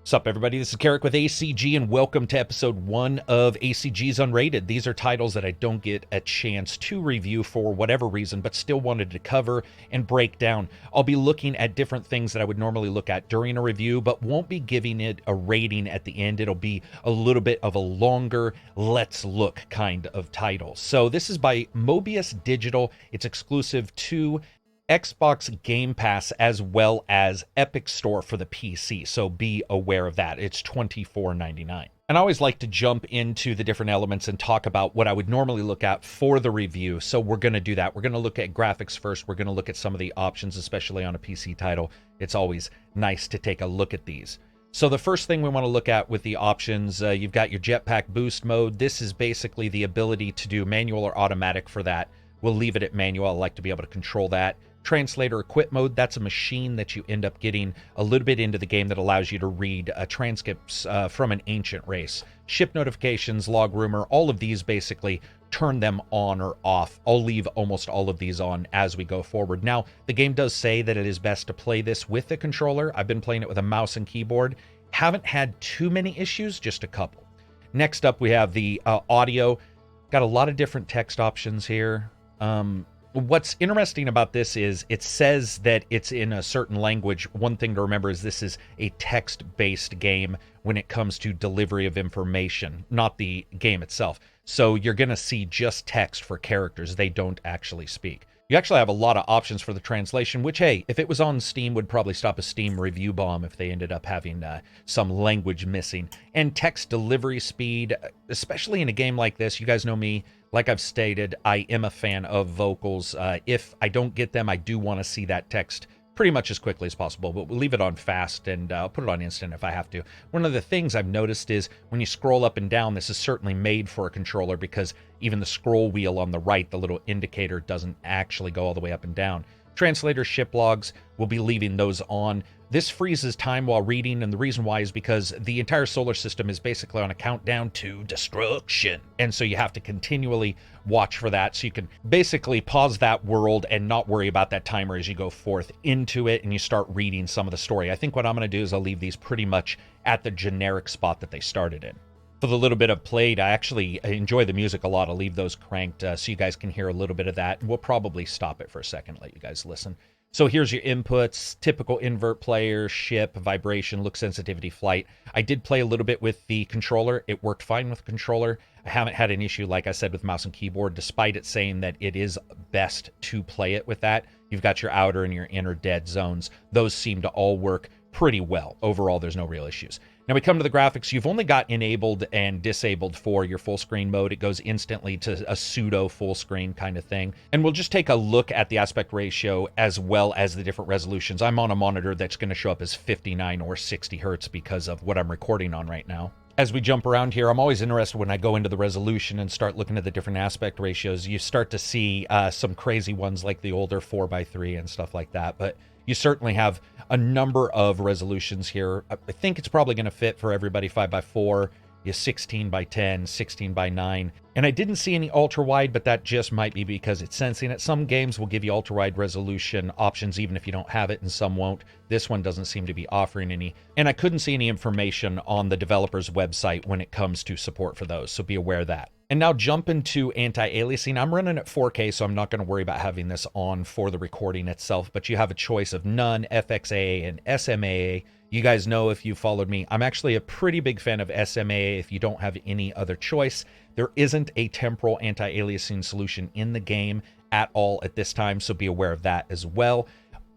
Sup everybody, this is Karak with ACG and welcome to episode 1 of ACG's Unrated. These are titles that I don't get a chance to review for whatever reason, but still wanted to cover and break down. I'll be looking at different things that I would normally look at during a review, but won't be giving it a rating at the end. It'll be a little bit of a longer, let's look kind of title. So this is by Mobius Digital. It's exclusive to Xbox Game Pass as well as Epic Store for the PC, so be aware of that. It's $24.99. And I always like to jump into the different elements and talk about what I would normally look at for the review, so we're going to do that. We're going to look at graphics first. We're going to look at some of the options, especially on a PC title. It's always nice to take a look at these. So the first thing we want to look at with the options, you've got your Jetpack boost mode. This is basically the ability to do manual or automatic for that. We'll leave it at manual. I like to be able to control that. Translator equip mode, that's a machine that you end up getting a little bit into the game that allows you to read transcripts from an ancient race. Ship notifications, log rumor, all of these basically turn them on or off. I'll leave almost all of these on as we go forward. Now, the game does say that it is best to play this with the controller. I've been playing it with a mouse and keyboard. Haven't had too many issues, just a couple. Next up, we have the audio. Got a lot of different text options here. What's interesting about this is it says that it's in a certain language. One thing to remember is this is a text-based game when it comes to delivery of information, not the game itself. So you're going to see just text for characters. They don't actually speak. You actually have a lot of options for the translation, which, hey, if it was on Steam, would probably stop a Steam review bomb if they ended up having some language missing. And text delivery speed, especially in a game like this, you guys know me. Like I've stated, I am a fan of vocals. If I don't get them, I do want to see that text pretty much as quickly as possible, but we'll leave it on fast and I'll put it on instant if I have to. One of the things I've noticed is when you scroll up and down, this is certainly made for a controller because even the scroll wheel on the right, the little indicator, doesn't actually go all the way up and down. Translator ship logs, we'll be leaving those on. This freezes time while reading, and the reason why is because the entire solar system is basically on a countdown to destruction. And so you have to continually watch for that. So you can basically pause that world and not worry about that timer as you go forth into it and you start reading some of the story. I think what I'm going to do is I'll leave these pretty much at the generic spot that they started in. For the little bit I've played, I actually enjoy the music a lot. I'll leave those cranked so you guys can hear a little bit of that. We'll probably stop it for a second, let you guys listen. So here's your inputs, typical invert player, ship, vibration, look sensitivity, flight. I did play a little bit with the controller. It worked fine with the controller. I haven't had an issue, like I said, with mouse and keyboard, despite it saying that it is best to play it with that. You've got your outer and your inner dead zones. Those seem to all work pretty well. Overall, there's no real issues. Now we come to the graphics. You've only got enabled and disabled for your full screen mode. It goes instantly to a pseudo full screen kind of thing. And we'll just take a look at the aspect ratio as well as the different resolutions. I'm on a monitor that's going to show up as 59 or 60 hertz because of what I'm recording on right now. As we jump around here, I'm always interested when I go into the resolution and start looking at the different aspect ratios. You start to see some crazy ones like the older 4:3 and stuff like that. But you certainly have a number of resolutions here. I think it's probably going to fit for everybody. 5:4, 16:10, 16:9. And I didn't see any ultra wide, but that just might be because it's sensing it. Some games will give you ultra wide resolution options even if you don't have it, and some won't. This one doesn't seem to be offering any. And I couldn't see any information on the developer's website when it comes to support for those, so be aware of that. And now jump into anti-aliasing. I'm running at 4K, so I'm not going to worry about having this on for the recording itself, but you have a choice of none, FXAA, and SMAA. You guys know if you followed me, I'm actually a pretty big fan of SMAA if you don't have any other choice. There isn't a temporal anti-aliasing solution in the game at all at this time, so be aware of that as well.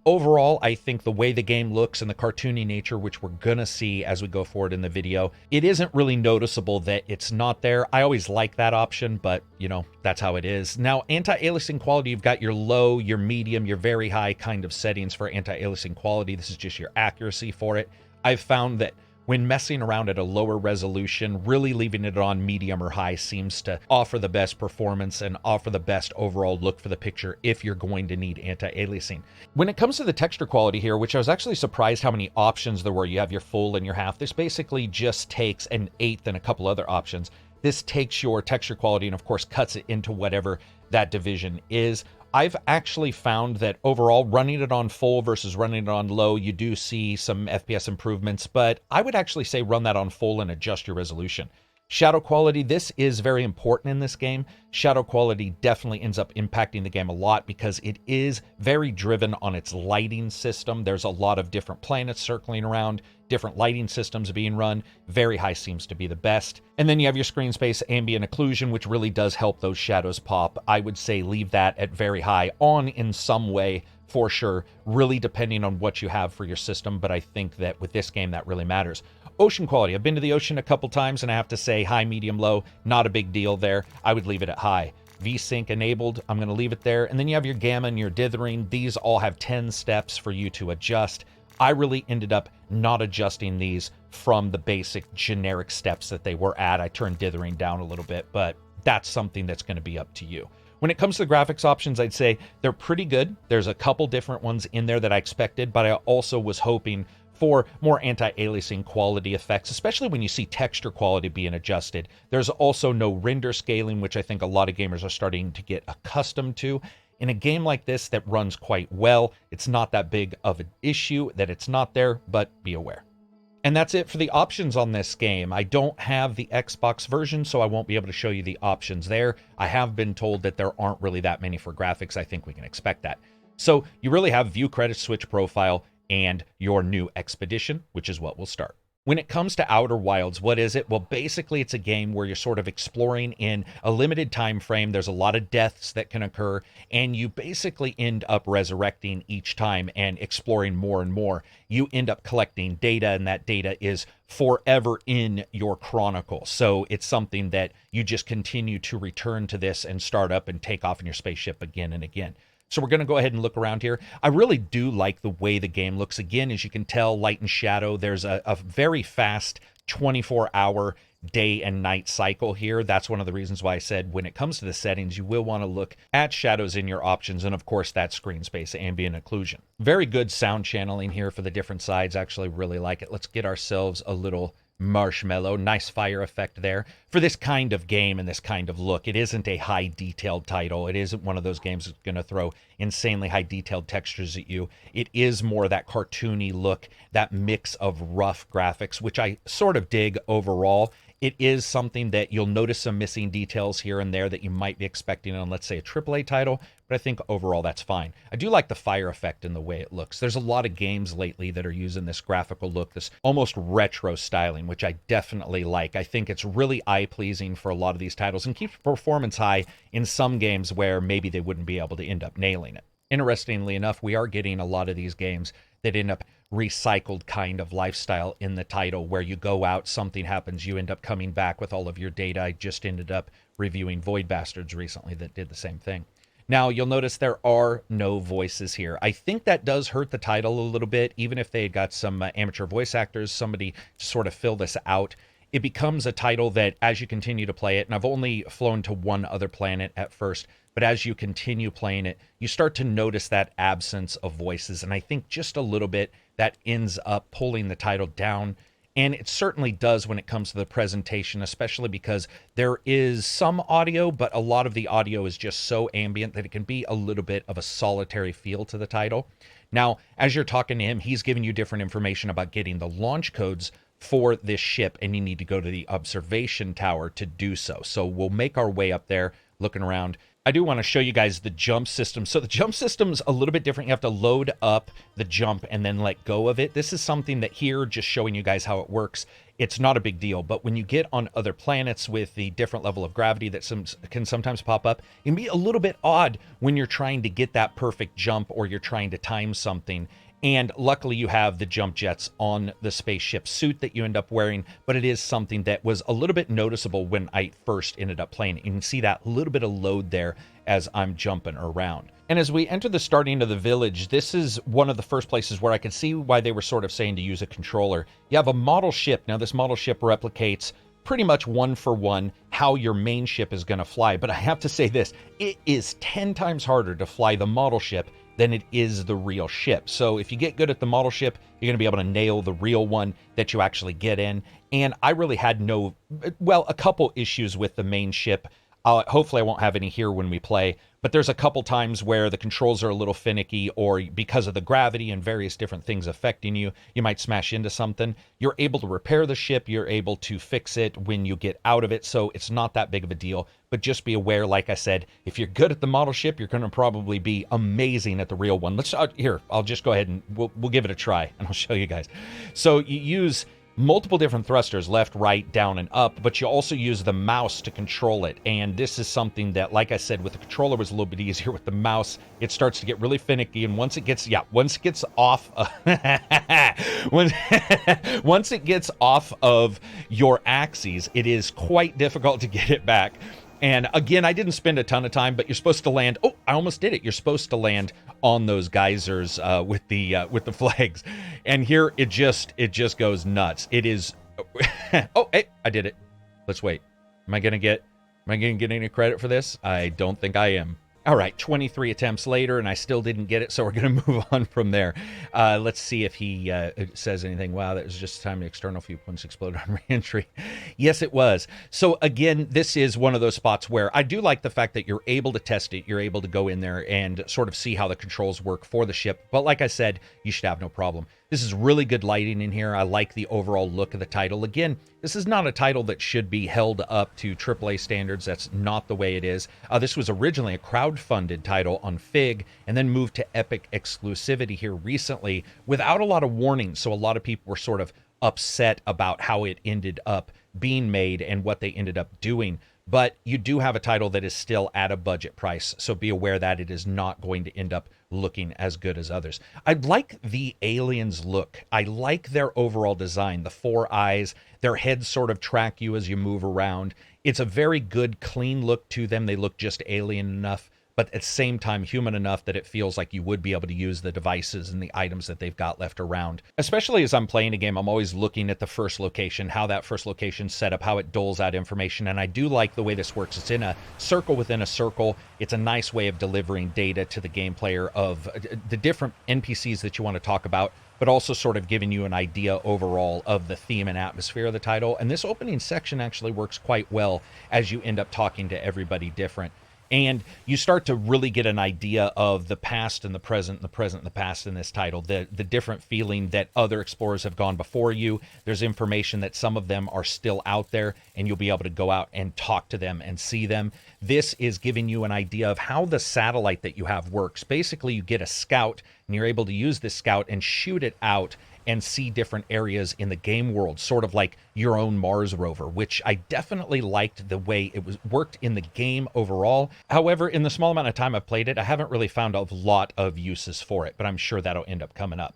Overall, I think the way the game looks and the cartoony nature, which we're going to see as we go forward in the video, it isn't really noticeable that it's not there. I always like that option, but, you know, that's how it is. Now, anti-aliasing quality, you've got your low, your medium, your very high kind of settings for anti-aliasing quality. This is just your accuracy for it. I've found that when messing around at a lower resolution, really leaving it on medium or high seems to offer the best performance and offer the best overall look for the picture if you're going to need anti-aliasing. When it comes to the texture quality here, which I was actually surprised how many options there were. You have your full and your half. This basically just takes an eighth and a couple other options. This takes your texture quality and, of course, cuts it into whatever that division is. I've actually found that overall, running it on full versus running it on low, you do see some FPS improvements, but I would actually say run that on full and adjust your resolution. Shadow quality, this is very important in this game. Shadow quality definitely ends up impacting the game a lot because it is very driven on its lighting system. There's a lot of different planets circling around, different lighting systems being run. Very high seems to be the best. And then you have your screen space ambient occlusion, which really does help those shadows pop. I would say leave that at very high on in some way for sure, really depending on what you have for your system. But I think that with this game, that really matters. Ocean quality. I've been to the ocean a couple times and I have to say high, medium, low, not a big deal there. I would leave it at high. VSync enabled, I'm going to leave it there. And then you have your gamma and your dithering. These all have 10 steps for you to adjust. I really ended up not adjusting these from the basic generic steps that they were at. I turned dithering down a little bit, but that's something that's going to be up to you. When it comes to the graphics options, I'd say they're pretty good. There's a couple different ones in there that I expected, but I also was hoping for more anti-aliasing quality effects, especially when you see texture quality being adjusted. There's also no render scaling, which I think a lot of gamers are starting to get accustomed to. In a game like this that runs quite well, it's not that big of an issue that it's not there, but be aware. And that's it for the options on this game. I don't have the Xbox version, so I won't be able to show you the options there. I have been told that there aren't really that many for graphics. I think we can expect that. So you really have view credits, switch profile, and your new expedition, which is what we'll start. When it comes to Outer Wilds, what is it? Well, basically it's a game where you're sort of exploring in a limited time frame. There's a lot of deaths that can occur, and you basically end up resurrecting each time and exploring more and more. You end up collecting data, and that data is forever in your chronicle. So it's something that you just continue to return to this and start up and take off in your spaceship again and again. So we're going to go ahead and look around here. I really do like the way the game looks. Again, as you can tell, light and shadow, there's a very fast 24-hour day and night cycle here. That's one of the reasons why I said when it comes to the settings, you will want to look at shadows in your options, and of course that screen space ambient occlusion. Very good sound channeling here for the different sides. Actually really like it. Let's get ourselves a little marshmallow. Nice fire effect there. For this kind of game and this kind of look, it isn't a high detailed title. It isn't one of those games that's going to throw insanely high detailed textures at you. It is more that cartoony look, that mix of rough graphics, which I sort of dig overall. It is something that you'll notice some missing details here and there that you might be expecting on, let's say, a AAA title, but I think overall that's fine. I do like the fire effect in the way it looks. There's a lot of games lately that are using this graphical look, this almost retro styling, which I definitely like. I think it's really eye-pleasing for a lot of these titles and keeps performance high in some games where maybe they wouldn't be able to end up nailing it. Interestingly enough, we are getting a lot of these games that end up recycled kind of lifestyle in the title, where you go out, something happens, you end up coming back with all of your data. I just ended up reviewing Void Bastards recently that did the same thing. Now, you'll notice there are no voices here. I think that does hurt the title a little bit, even if they had got some amateur voice actors, somebody to sort of fill this out. It becomes a title that, as you continue to play it, and I've only flown to one other planet at first, but as you continue playing it, you start to notice that absence of voices, and I think just a little bit that ends up pulling the title down. And it certainly does when it comes to the presentation, especially because there is some audio, but a lot of the audio is just so ambient that it can be a little bit of a solitary feel to the title. Now, as you're talking to him, he's giving you different information about getting the launch codes for this ship, and you need to go to the observation tower to do so. So we'll make our way up there, looking around. I do want to show you guys the jump system. So the jump system's a little bit different. You have to load up the jump and then let go of it. This is something that here, just showing you guys how it works, it's not a big deal. But when you get on other planets with the different level of gravity that can sometimes pop up, it can be a little bit odd when you're trying to get that perfect jump or you're trying to time something. And luckily you have the jump jets on the spaceship suit that you end up wearing, but it is something that was a little bit noticeable when I first ended up playing it. You can see that little bit of load there as I'm jumping around. And as we enter the starting of the village, this is one of the first places where I can see why they were sort of saying to use a controller. You have a model ship. Now this model ship replicates pretty much one for one how your main ship is going to fly. But I have to say this, it is 10 times harder to fly the model ship than it is the real ship. So if you get good at the model ship, you're going to be able to nail the real one that you actually get in. And I really had a couple issues with the main ship. Hopefully I won't have any here when we play, but there's a couple times where the controls are a little finicky, or because of the gravity and various different things affecting you, you might smash into something. You're able to repair the ship, you're able to fix it when you get out of it, so it's not that big of a deal. But just be aware, like I said, if you're good at the model ship, you're going to probably be amazing at the real one. Let's here, I'll just go ahead and we'll give it a try, and I'll show you guys. So you use multiple different thrusters, left, right, down, and up, but you also use the mouse to control it. And this is something that, like I said, with the controller was a little bit easier. With the mouse, it starts to get really finicky, and once it gets off once it gets off of your axes, it is quite difficult to get it back. And again, I didn't spend a ton of time, but you're supposed to land. Oh, I almost did it. You're supposed to land on those geysers with the flags. And here it just goes nuts. It is. Oh, hey, I did it. Let's wait. Am I gonna get any credit for this? I don't think I am. All right, 23 attempts later, and I still didn't get it, so we're going to move on from there. Let's see if he says anything. Wow, that was just the time the external few points exploded on re-entry. Yes, it was. So again, this is one of those spots where I do like the fact that you're able to test it. You're able to go in there and sort of see how the controls work for the ship. But like I said, you should have no problem. This is really good lighting in here. I like the overall look of the title. Again, this is not a title that should be held up to AAA standards. That's not the way it is. This was originally a crowdfunded title on Fig and then moved to Epic exclusivity here recently without a lot of warning. So a lot of people were sort of upset about how it ended up being made and what they ended up doing. But you do have a title that is still at a budget price, so be aware that it is not going to end up looking as good as others. I like the aliens look. I like their overall design. The 4 eyes, their heads sort of track you as you move around. It's a very good, clean look to them. They look just alien enough, but at the same time human enough that it feels like you would be able to use the devices and the items that they've got left around. Especially as I'm playing a game, I'm always looking at the first location, how that first location's set up, how it doles out information, and I do like the way this works. It's in a circle within a circle. It's a nice way of delivering data to the game player of the different NPCs that you want to talk about, but also sort of giving you an idea overall of the theme and atmosphere of the title. And this opening section actually works quite well as you end up talking to everybody different. And you start to really get an idea of the past and the present, and the present and the past in this title, the different feeling that other explorers have gone before you. There's information that some of them are still out there, and you'll be able to go out and talk to them and see them. This is giving you an idea of how the satellite that you have works. Basically, you get a scout, and you're able to use this scout and shoot it out and see different areas in the game world, sort of like your own Mars rover, which I definitely liked the way it was worked in the game overall. However, in the small amount of time I've played it, I haven't really found a lot of uses for it, but I'm sure that'll end up coming up.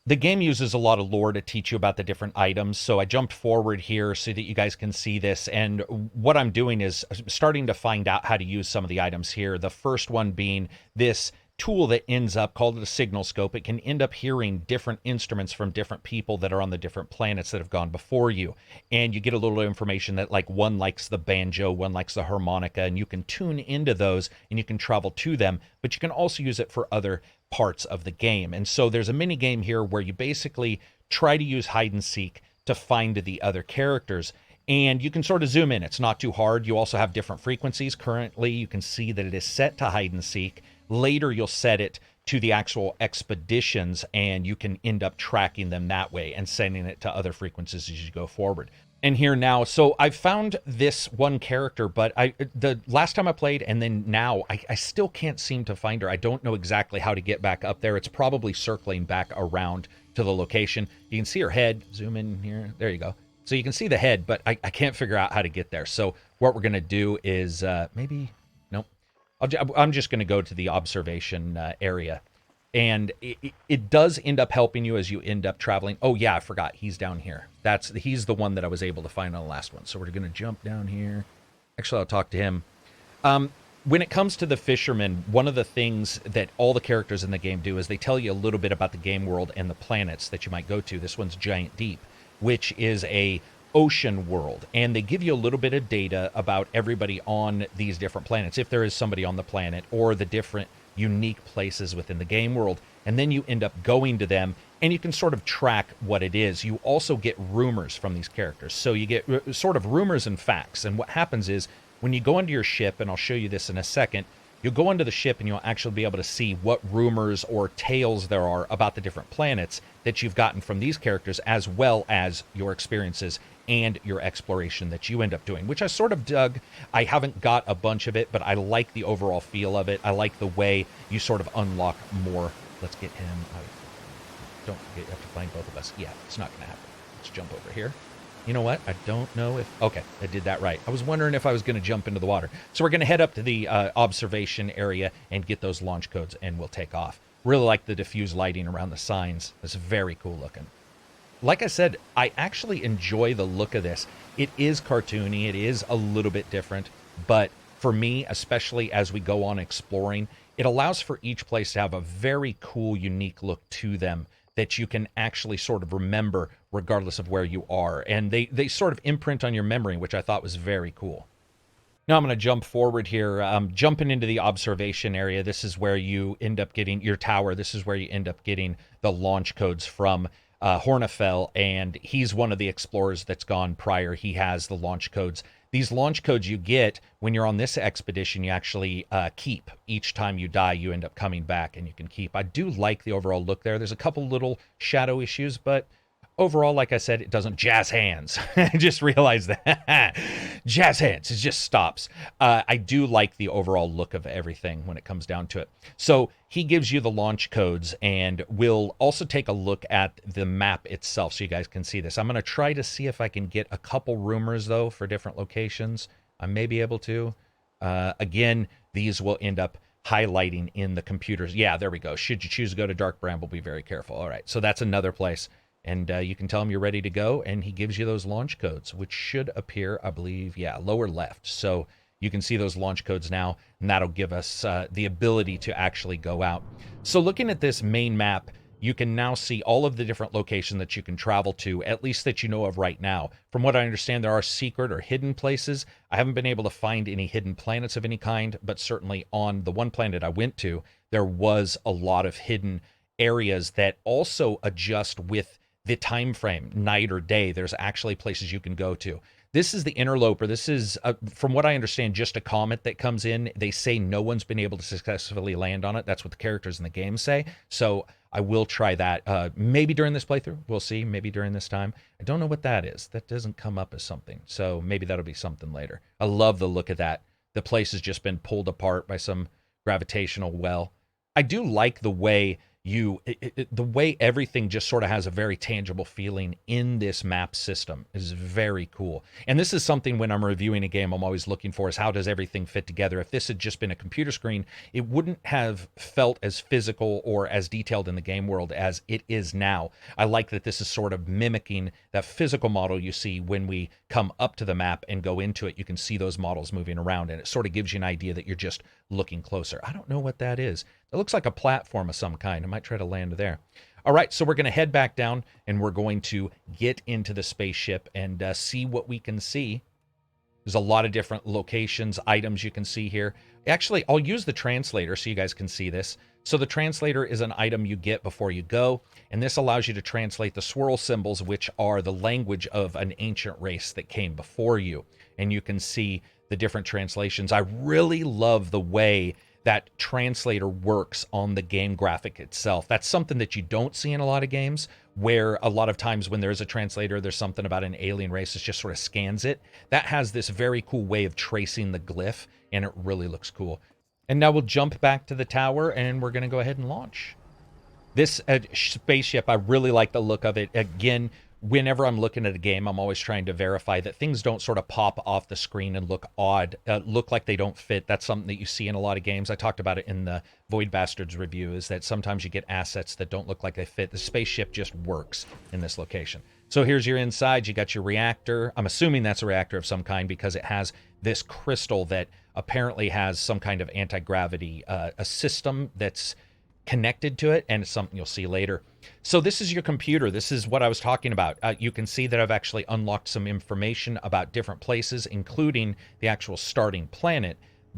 The game uses a lot of lore to teach you about the different items, so I jumped forward here so that you guys can see this, and what I'm doing is starting to find out how to use some of the items here. The first one being this tool that ends up, called a signal scope. It can end up hearing different instruments from different people that are on the different planets that have gone before you, and you get a little information that like one likes the banjo, one likes the harmonica, and you can tune into those and you can travel to them, but you can also use it for other parts of the game. And so there's a mini game here where you basically try to use hide and seek to find the other characters, and you can sort of zoom in. It's not too hard. You also have different frequencies. Currently you can see that it is set to hide and seek. Later, you'll set it to the actual expeditions, and you can end up tracking them that way and sending it to other frequencies as you go forward. And here now, so I found this one character, but the last time I played and then now, I still can't seem to find her. I don't know exactly how to get back up there. It's probably circling back around to the location. You can see her head. Zoom in here. There you go. So you can see the head, but I can't figure out how to get there. So what we're going to do is maybe... I'm just going to go to the observation area, and it does end up helping you as you end up traveling. Oh yeah, I forgot. He's down here. He's the one that I was able to find on the last one. So we're going to jump down here. Actually, I'll talk to him. When it comes to the fishermen, one of the things that all the characters in the game do is they tell you a little bit about the game world and the planets that you might go to. This one's Giant Deep, which is a ocean world, and they give you a little bit of data about everybody on these different planets, if there is somebody on the planet, or the different unique places within the game world, and then you end up going to them and you can sort of track what it is. You also get rumors from these characters, so you get sort of rumors and facts, and what happens is When you go into your ship, and I'll show you this in a second, you'll go into the ship and you'll actually be able to see what rumors or tales there are about the different planets that you've gotten from these characters, as well as your experiences and your exploration that you end up doing, which I sort of dug. I haven't got a bunch of it, but I like the overall feel of it. I like the way you sort of unlock more. Let's get him out. Don't forget, you have to find both of us. Yeah, it's not going to happen. Let's jump over here. You know what? I don't know if... Okay, I did that right. I was wondering if I was going to jump into the water. So we're going to head up to the observation area and get those launch codes, and we'll take off. Really like the diffuse lighting around the signs. It's very cool looking. Like I said, I actually enjoy the look of this. It is cartoony. It is a little bit different. But for me, especially as we go on exploring, it allows for each place to have a very cool, unique look to them that you can actually sort of remember regardless of where you are. And they sort of imprint on your memory, which I thought was very cool. Now I'm going to jump forward here, jumping into the observation area. This is where you end up getting your tower. This is where you end up getting the launch codes from Hornefell, and he's one of the explorers that's gone prior. He has the launch codes. These launch codes you get when you're on this expedition, you actually keep. Each time you die, you end up coming back and you can keep. I do like the overall look there. There's a couple little shadow issues, but overall, like I said, it doesn't jazz hands. I just realized that. Jazz hands, it just stops. I do like the overall look of everything when it comes down to it. So he gives you the launch codes, and we'll also take a look at the map itself so you guys can see this. I'm going to try to see if I can get a couple rumors, though, for different locations. I may be able to. Again, these will end up highlighting in the computers. Yeah, there we go. Should you choose to go to Dark Bramble, be very careful. All right, so that's another place. And you can tell him you're ready to go, and he gives you those launch codes, which should appear, I believe, yeah, lower left. So you can see those launch codes now, and that'll give us the ability to actually go out. So looking at this main map, you can now see all of the different locations that you can travel to, at least that you know of right now. From what I understand, there are secret or hidden places. I haven't been able to find any hidden planets of any kind, but certainly on the one planet I went to, there was a lot of hidden areas that also adjust with the time frame, night or day. There's actually places you can go to. This is the Interloper. This is, from what I understand, just a comet that comes in. They say no one's been able to successfully land on it. That's what the characters in the game say. So I will try that. Maybe during this playthrough. We'll see. Maybe during this time. I don't know what that is. That doesn't come up as something. So maybe that'll be something later. I love the look of that. The place has just been pulled apart by some gravitational well. I do like the way the way everything just sort of has a very tangible feeling in this map system is very cool. And this is something when I'm reviewing a game I'm always looking for, is how does everything fit together. If this had just been a computer screen, it wouldn't have felt as physical or as detailed in the game world as it is now. I like that this is sort of mimicking that physical model you see when we come up to the map and go into it. You can see those models moving around, and it sort of gives you an idea that you're just looking closer. I don't know what that is. It looks like a platform of some kind. I might try to land there. All right, so we're going to head back down, and we're going to get into the spaceship and see what we can see. There's a lot of different locations, items you can see here. Actually, I'll use the translator so you guys can see this. So the translator is an item you get before you go, and this allows you to translate the swirl symbols, which are the language of an ancient race that came before you. And you can see the different translations. I really love the way that translator works on the game graphic itself. That's something that you don't see in a lot of games, where a lot of times when there's a translator, there's something about an alien race that just sort of scans it. That has this very cool way of tracing the glyph, and it really looks cool. And now we'll jump back to the tower, and we're going to go ahead and launch. This spaceship, I really like the look of it. Again, whenever I'm looking at a game, I'm always trying to verify that things don't sort of pop off the screen and look odd, look like they don't fit. That's something that you see in a lot of games. I talked about it in the Void Bastards review, is that sometimes you get assets that don't look like they fit. The spaceship just works in this location. So here's your inside. You got your reactor. I'm assuming that's a reactor of some kind because it has this crystal that apparently has some kind of anti-gravity, a system that's connected to it, and it's something you'll see later. So this is your computer. This is what I was talking about. You can see that I've actually unlocked some information about different places, including the actual starting planet,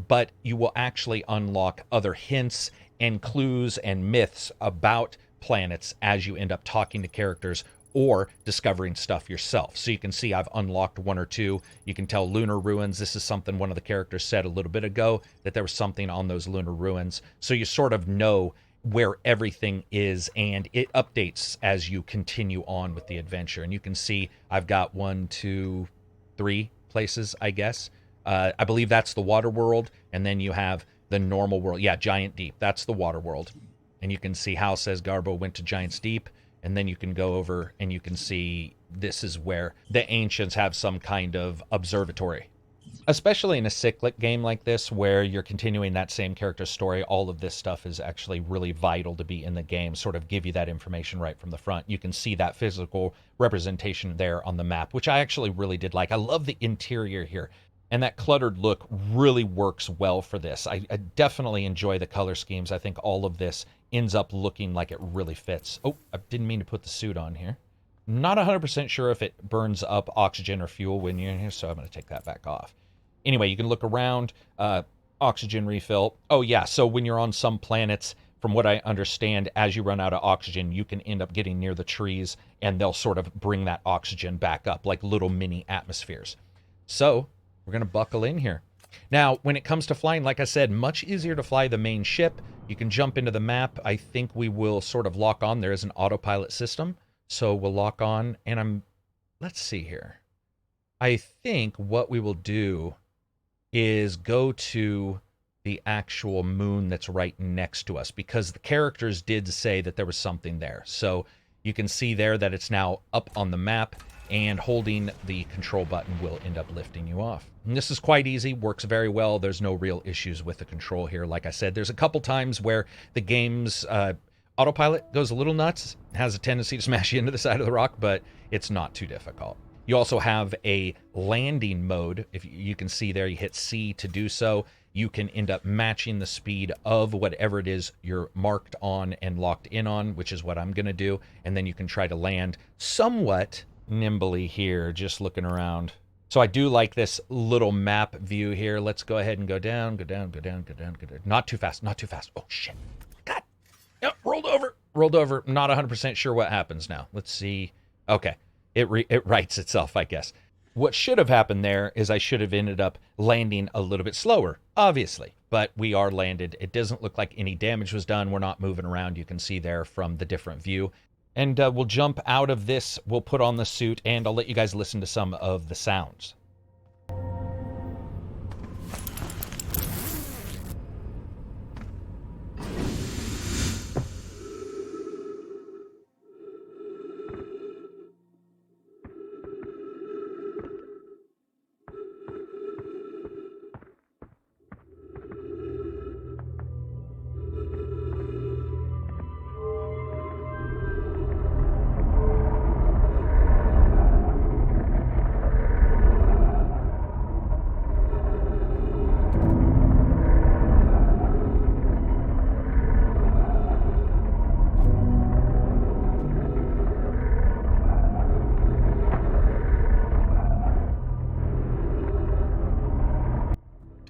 but you will actually unlock other hints and clues and myths about planets as you end up talking to characters or discovering stuff yourself. So you can see I've unlocked 1 or 2. You can tell lunar ruins. This is something one of the characters said a little bit ago, that there was something on those lunar ruins. So you sort of know where everything is, and it updates as you continue on with the adventure. And you can see I've got 1, 2, 3 places, I guess. I believe that's the water world, and then you have the normal world. Yeah, Giant Deep. That's the water world. And you can see Hal says Garbo went to Giant's Deep, and then you can go over and you can see this is where the ancients have some kind of observatory. Especially in a cyclic game like this, where you're continuing that same character's story, all of this stuff is actually really vital to be in the game, sort of give you that information right from the front. You can see that physical representation there on the map, which I actually really did like. I love the interior here. And that cluttered look really works well for this. I definitely enjoy the color schemes. I think all of this ends up looking like it really fits. Oh, I didn't mean to put the suit on here. Not 100% sure if it burns up oxygen or fuel when you're in here, so I'm going to take that back off. Anyway, you can look around, oxygen refill. Oh, yeah, so when you're on some planets, from what I understand, as you run out of oxygen, you can end up getting near the trees, and they'll sort of bring that oxygen back up, like little mini atmospheres. So we're going to buckle in here. Now, when it comes to flying, like I said, much easier to fly the main ship. You can jump into the map. I think we will sort of lock on. There is an autopilot system, so we'll lock on. And let's see here. I think what we will do is go to the actual moon that's right next to us, because the characters did say that there was something there. So you can see there that it's now up on the map, and holding the control button will end up lifting you off. And this is quite easy, works very well. There's no real issues with the control here. Like I said, there's a couple times where the game's autopilot goes a little nuts, has a tendency to smash you into the side of the rock, but it's not too difficult. You also have a landing mode. If you can see there, you hit C to do so. You can end up matching the speed of whatever it is you're marked on and locked in on, which is what I'm going to do. And then you can try to land somewhat nimbly here, just looking around. So I do like this little map view here. Let's go ahead and go down, go down, go down, go down, go down. Not too fast, not too fast. Oh, shit. God. Yep, rolled over. Rolled over. Not 100% sure what happens now. Let's see. Okay. It rights itself, I guess. What should have happened there is I should have ended up landing a little bit slower, obviously. But we are landed. It doesn't look like any damage was done. We're not moving around. You can see there from the different view. And we'll jump out of this. We'll put on the suit, and I'll let you guys listen to some of the sounds.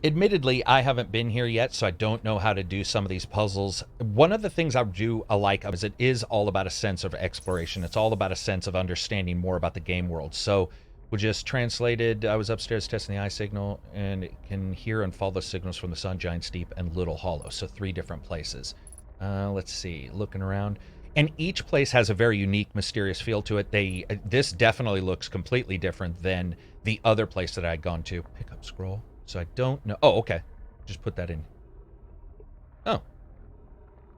Admittedly, I haven't been here yet, so I don't know how to do some of these puzzles. One of the things I do like is it is all about a sense of exploration. It's all about a sense of understanding more about the game world. So we just translated, I was upstairs testing the eye signal, and it can hear and follow the signals from the Sun, Giant Steep, and Little Hollow. So 3 different places. Let's see, looking around. And each place has a very unique, mysterious feel to it. This definitely looks completely different than the other place that I'd gone to. Pick up scroll. So I don't know. Oh, okay. Just put that in. Oh.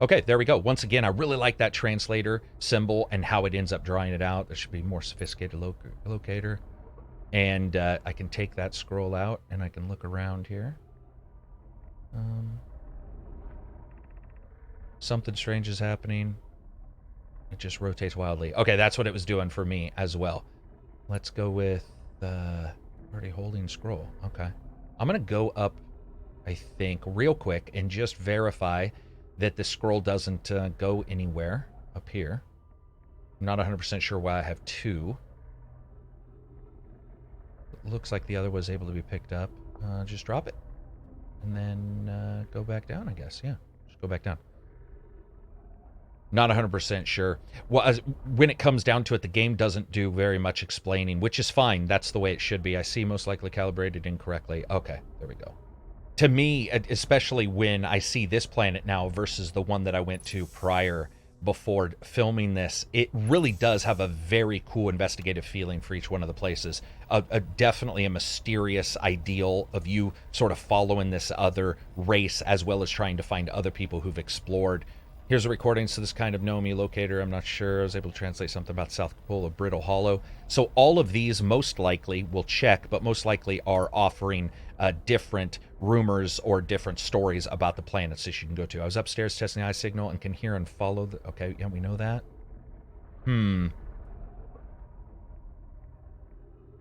Okay, there we go. Once again, I really like that translator symbol and how it ends up drawing it out. There should be more sophisticated locator. And I can take that scroll out, and I can look around here. Something strange is happening. It just rotates wildly. Okay, that's what it was doing for me as well. Let's go with already holding scroll. Okay. I'm going to go up, I think, real quick and just verify that the scroll doesn't go anywhere up here. I'm not 100% sure why I have 2. It looks like the other was able to be picked up. Just drop it. And then go back down, I guess. Yeah, just go back down. Not 100% sure. Well, when it comes down to it, the game doesn't do very much explaining, which is fine. That's the way it should be. I see most likely calibrated incorrectly. Okay, there we go. To me, especially when I see this planet now versus the one that I went to prior before filming this, it really does have a very cool investigative feeling for each one of the places. Definitely a mysterious ideal of you sort of following this other race as well as trying to find other people who've explored. Here's a recording, so this kind of Nomi locator, I'm not sure. I was able to translate something about South Pole of Brittle Hollow. So all of these most likely, we'll check, but most likely are offering different rumors or different stories about the planets that you can go to. I was upstairs testing the eye signal and can hear and follow the... Okay, yeah, we know that.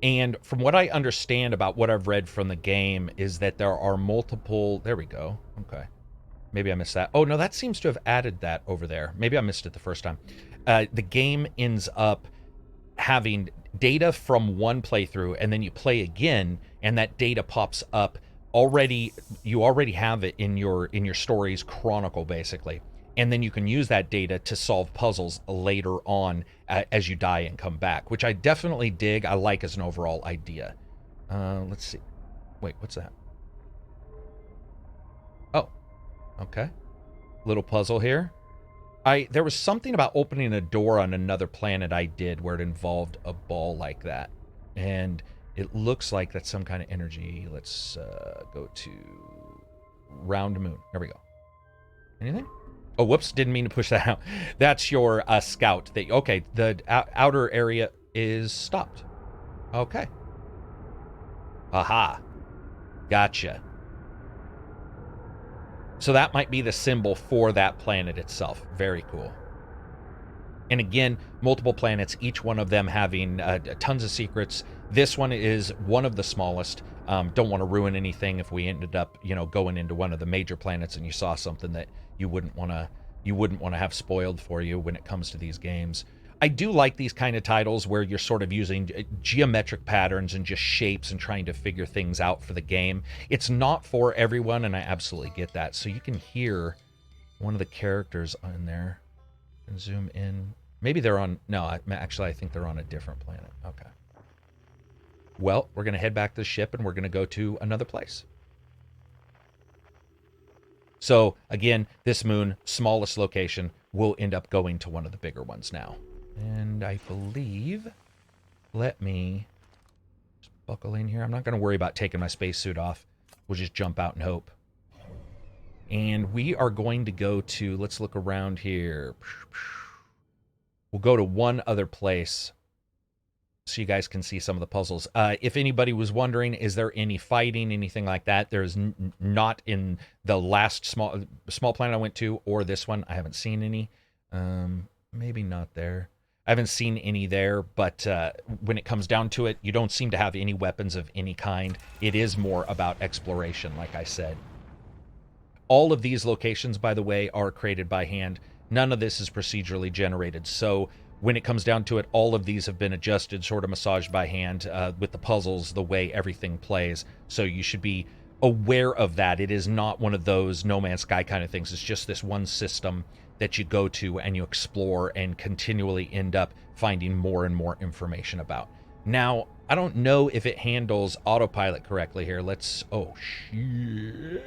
And from what I understand about what I've read from the game is that there are multiple... There we go. Okay. Maybe I missed that. Oh, no, that seems to have added that over there. Maybe I missed it the first time. The game ends up having data from one playthrough, and then you play again, and that data pops up already. You already have it in your story's chronicle, basically. And then you can use that data to solve puzzles later on as you die and come back, which I definitely dig. I like as an overall idea. Let's see. Wait, what's that? Oh. Okay. Little puzzle here. There was something about opening a door on another planet I did where it involved a ball like that. And it looks like that's some kind of energy. Let's go to round moon. There we go. Anything? Oh, whoops. Didn't mean to push that out. That's your scout. Okay, the outer area is stopped. Okay. Aha. Gotcha. So that might be the symbol for that planet itself. Very cool. And again, multiple planets, each one of them having tons of secrets. This one is one of the smallest. Don't want to ruin anything if we ended up, going into one of the major planets and you saw something that you wouldn't want to have spoiled for you when it comes to these games. I do like these kind of titles where you're sort of using geometric patterns and just shapes and trying to figure things out for the game. It's not for everyone, and I absolutely get that. So you can hear one of the characters in there. And zoom in. Maybe they're on... No, actually, I think they're on a different planet. Okay. Well, we're going to head back to the ship, and we're going to go to another place. So, again, this moon, smallest location, will end up going to one of the bigger ones now. And I believe, let me just buckle in here. I'm not going to worry about taking my spacesuit off. We'll just jump out and hope. And we are going to go to, let's look around here. We'll go to one other place so you guys can see some of the puzzles. If anybody was wondering, is there any fighting, anything like that? There's not in the last small planet I went to or this one. I haven't seen any. Maybe not there. I haven't seen any there, but when it comes down to it, you don't seem to have any weapons of any kind. It is more about exploration, like I said. All of these locations, by the way, are created by hand. None of this is procedurally generated. So when it comes down to it, all of these have been adjusted, sort of massaged by hand with the puzzles, the way everything plays. So you should be aware of that. It is not one of those No Man's Sky kind of things. It's just this one system that you go to and you explore and continually end up finding more and more information about. Now, I don't know if it handles autopilot correctly here. Let's... Oh, shit.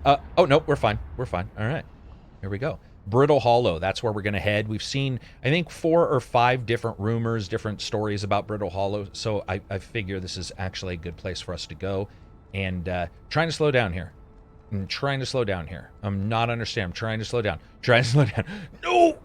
Oh, no, we're fine. We're fine. All right. Here we go. Brittle Hollow. That's where we're going to head. We've seen, I think, 4 or 5 different rumors, different stories about Brittle Hollow. So I figure this is actually a good place for us to go. And trying to slow down here. I'm trying to slow down here. I'm not understanding. I'm trying to slow down. Trying to slow down. No!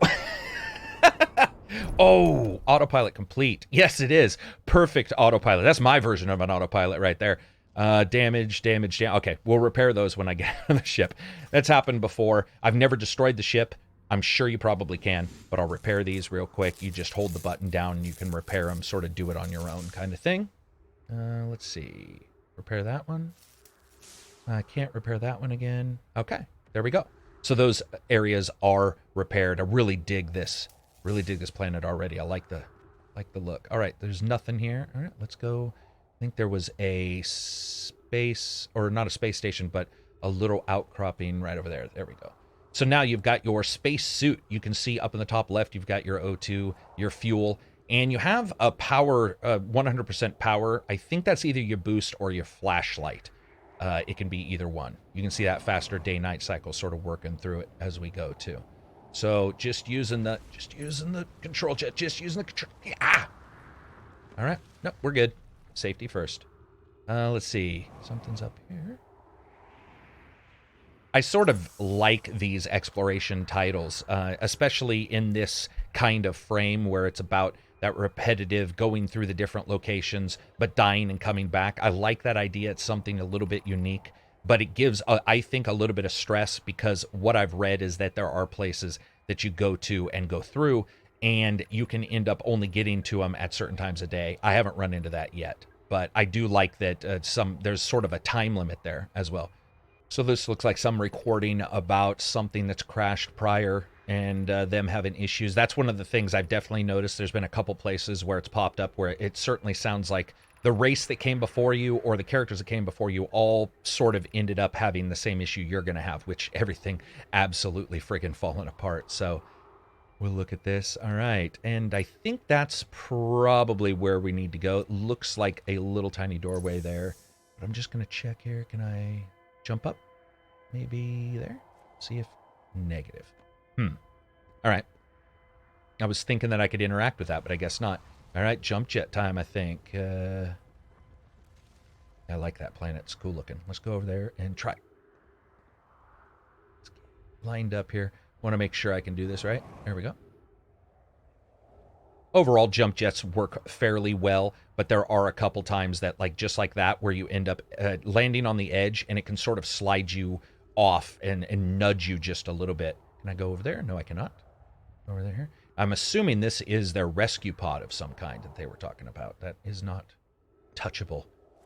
Oh, autopilot complete. Yes, it is. Perfect autopilot. That's my version of an autopilot right there. Damage. Okay, we'll repair those when I get on the ship. That's happened before. I've never destroyed the ship. I'm sure you probably can, but I'll repair these real quick. You just hold the button down and you can repair them, sort of do it on your own kind of thing. Let's see. Repair that one. I can't repair that one again. Okay, there we go. So those areas are repaired. I really dig this. Really dig this planet already. I like the look. All right, there's nothing here. All right, let's go. I think there was a space, or not a space station, but a little outcropping right over there. There we go. So now you've got your space suit. You can see up in the top left, you've got your O2, your fuel, and you have a power, 100% power. I think that's either your boost or your flashlight. It can be either one. You can see that faster day-night cycle sort of working through it as we go too. So just using the control jet, just using the control. Ah! All right. No, we're good. Safety first. Let's see. Something's up here. I sort of like these exploration titles, especially in this kind of frame where it's about that repetitive going through the different locations, but dying and coming back. I like that idea. It's something a little bit unique, but it gives, I think, a little bit of stress because what I've read is that there are places that you go to and go through, and you can end up only getting to them at certain times a day. I haven't run into that yet, but I do like that there's sort of a time limit there as well. So this looks like some recording about something that's crashed prior and them having issues. That's one of the things I've definitely noticed. There's been a couple places where it's popped up where it certainly sounds like the race that came before you or the characters that came before you all sort of ended up having the same issue you're going to have, which everything absolutely freaking falling apart. So we'll look at this. All right. And I think that's probably where we need to go. It looks like a little tiny doorway there. But I'm just going to check here. Can I jump up? Maybe there? See if negative. All right. I was thinking that I could interact with that, but I guess not. All right, jump jet time, I think. I like that planet. It's cool looking. Let's go over there and try. Let's get lined up here. Want to make sure I can do this right. There we go. Overall, jump jets work fairly well, but there are a couple times that, like just like that, where you end up landing on the edge, and it can sort of slide you off and nudge you just a little bit. Can I go over there? No, I cannot. Over there. I'm assuming this is their rescue pod of some kind that they were talking about. That is not touchable.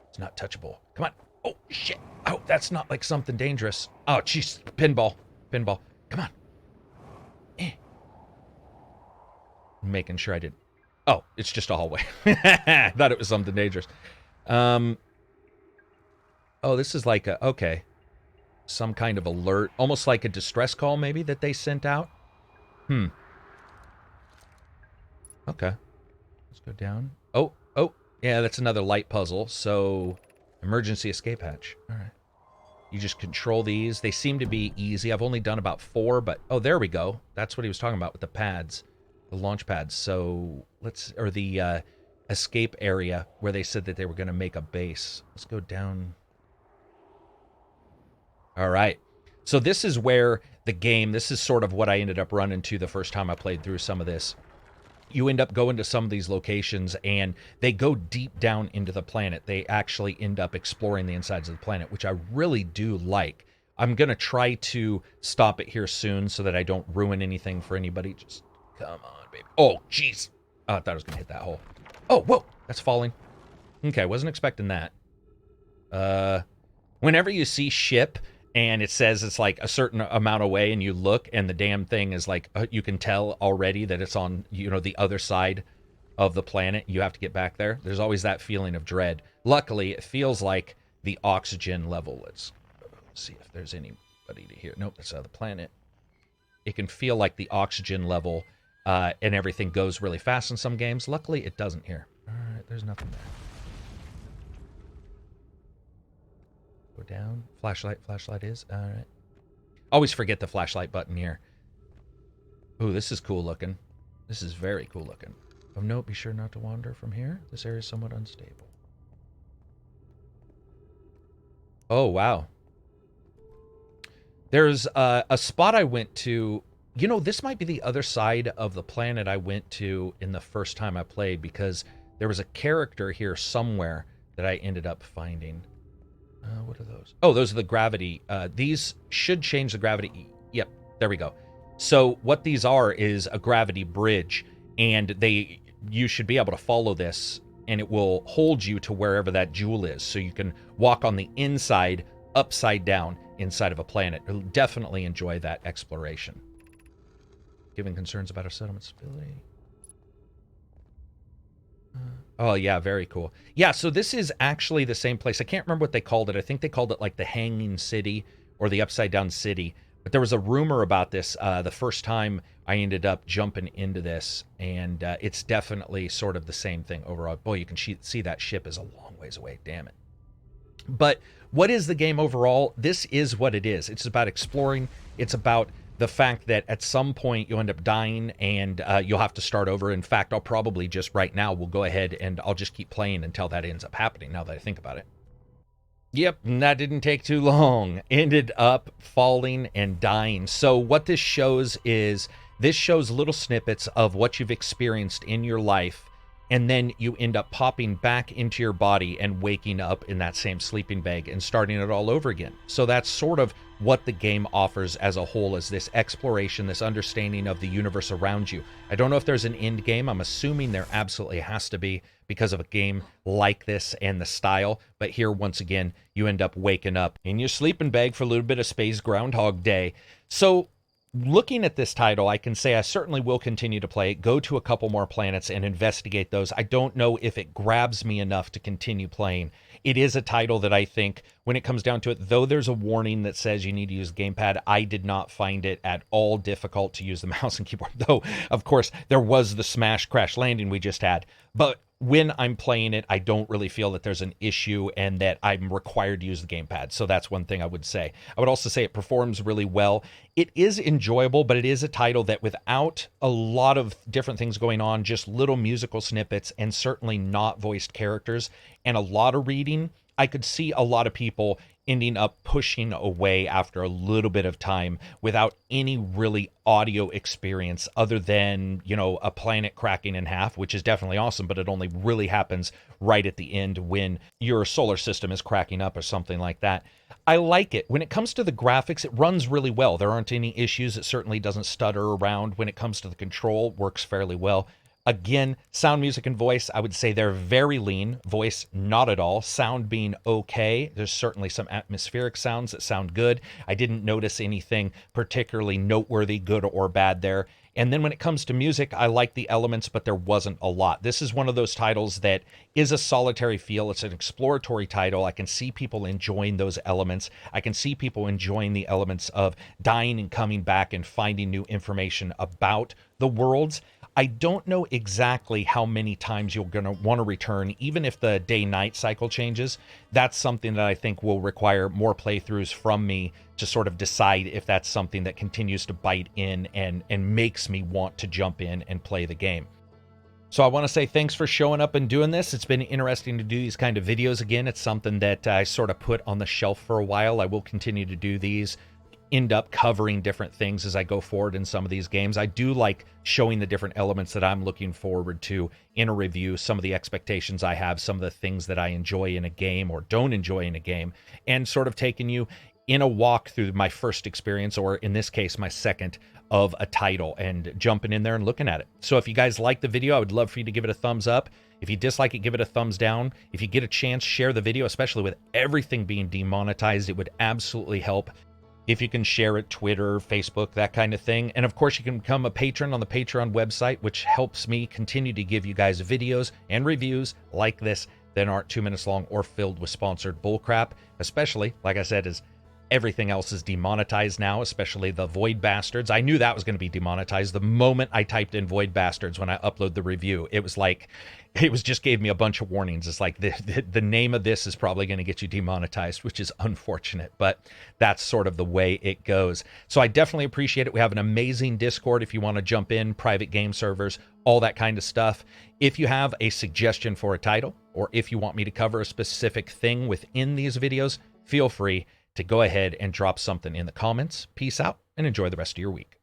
It's not touchable. Come on. Oh, shit. Oh, that's not like something dangerous. Oh, jeez. Pinball. Pinball. Come on. Making sure I did. Oh, it's just a hallway. I thought it was something dangerous. Oh, this is like a, okay. Some kind of alert. Almost like a distress call, maybe, that they sent out. Okay. Let's go down. Oh. Yeah, that's another light puzzle. So, emergency escape hatch. All right. You just control these. They seem to be easy. I've only done about 4, but... Oh, there we go. That's what he was talking about with the pads. The launch pads. So, or the escape area where they said that they were going to make a base. Let's go down. All right. So this is where the game, this is sort of what I ended up running to the first time I played through some of this. You end up going to some of these locations, and they go deep down into the planet. They actually end up exploring the insides of the planet, which I really do like. I'm going to try to stop it here soon so that I don't ruin anything for anybody. Just come on, baby. Oh, jeez. Oh, I thought I was going to hit that hole. Oh, whoa. That's falling. Okay, wasn't expecting that. Whenever you see ship... and it says it's like a certain amount away, and you look, and the damn thing is like, you can tell already that it's on, the other side of the planet. You have to get back there. There's always that feeling of dread. Luckily, it feels like the oxygen level. Let's see if there's anybody to hear. Nope, that's the planet. It can feel like the oxygen level and everything goes really fast in some games. Luckily, it doesn't here. All right, there's nothing there. Go down. Flashlight is. All right. Always forget the flashlight button here. Ooh, this is cool looking. This is very cool looking. Oh, no, be sure not to wander from here. This area is somewhat unstable. Oh, wow. There's a spot I went to. This might be the other side of the planet I went to in the first time I played, because there was a character here somewhere that I ended up finding. What are those? Oh, those are the gravity. These should change the gravity. Yep, there we go. So what these are is a gravity bridge, and you should be able to follow this, and it will hold you to wherever that jewel is. So you can walk on the inside, upside down, inside of a planet. You'll definitely enjoy that exploration. Given concerns about our settlement stability. Oh, yeah, very cool. Yeah, so this is actually the same place. I can't remember what they called it. I think they called it like the Hanging City or the Upside Down City, But there was a rumor about this the first time I ended up jumping into this, and it's definitely sort of the same thing overall. Boy, you can see that ship is a long ways away, damn it. But what is the game overall? This is what it is. It's about exploring. It's about the fact that at some point you'll end up dying and you'll have to start over. In fact, I'll probably just right now, we'll go ahead and I'll just keep playing until that ends up happening, now that I think about it. Yep, that didn't take too long. Ended up falling and dying. So what this shows is, this shows little snippets of what you've experienced in your life, and then you end up popping back into your body and waking up in that same sleeping bag and starting it all over again. So that's sort of what the game offers as a whole, is this exploration, this understanding of the universe around you. I don't know if there's an end game. I'm assuming there absolutely has to be, because of a game like this and the style. But here, once again, you end up waking up in your sleeping bag for a little bit of Space Groundhog Day. So looking at this title, I can say I certainly will continue to play it, go to a couple more planets and investigate those. I don't know if it grabs me enough to continue playing. It is a title that I think, when it comes down to it, though there's a warning that says you need to use the gamepad, I did not find it at all difficult to use the mouse and keyboard. Though, of course, there was the smash crash landing we just had. But when I'm playing it, I don't really feel that there's an issue and that I'm required to use the gamepad. So that's one thing I would say. I would also say it performs really well. It is enjoyable, but it is a title that, without a lot of different things going on, just little musical snippets and certainly not voiced characters and a lot of reading, I could see a lot of people ending up pushing away after a little bit of time without any really audio experience other than, you know, a planet cracking in half, which is definitely awesome, but it only really happens right at the end when your solar system is cracking up or something like that. I like it. When it comes to the graphics, it runs really well. There aren't any issues. It certainly doesn't stutter around. When it comes to the control, works fairly well. Again, sound, music, and voice, I would say they're very lean. Voice, not at all. Sound being okay. There's certainly some atmospheric sounds that sound good. I didn't notice anything particularly noteworthy, good or bad there. And then when it comes to music, I like the elements, but there wasn't a lot. This is one of those titles that is a solitary feel. It's an exploratory title. I can see people enjoying those elements. I can see people enjoying the elements of dying and coming back and finding new information about the worlds. I don't know exactly how many times you're going to want to return, even if the day-night cycle changes. That's something that I think will require more playthroughs from me to sort of decide if that's something that continues to bite in and makes me want to jump in and play the game. So I want to say thanks for showing up and doing this. It's been interesting to do these kind of videos again. It's something that I sort of put on the shelf for a while. I will continue to do these, end up covering different things as I go forward in some of these games. I do like showing the different elements that I'm looking forward to in a review, some of the expectations I have, some of the things that I enjoy in a game or don't enjoy in a game, and sort of taking you in a walk through my first experience, or in this case, my second, of a title, and jumping in there and looking at it. So if you guys like the video, I would love for you to give it a thumbs up. If you dislike it, give it a thumbs down. If you get a chance, share the video, especially with everything being demonetized. It would absolutely help if you can share it, Twitter, Facebook, that kind of thing. And of course, you can become a patron on the Patreon website, which helps me continue to give you guys videos and reviews like this that aren't 2 minutes long or filled with sponsored bullcrap, especially, like I said, is everything else is demonetized now, especially the Void Bastards. I knew that was going to be demonetized the moment I typed in Void Bastards when I upload the review. It was like, it was just gave me a bunch of warnings. It's like the name of this is probably going to get you demonetized, which is unfortunate, but that's sort of the way it goes. So I definitely appreciate it. We have an amazing Discord if you want to jump in, private game servers, all that kind of stuff. If you have a suggestion for a title, or if you want me to cover a specific thing within these videos, feel free to go ahead and drop something in the comments. Peace out and enjoy the rest of your week.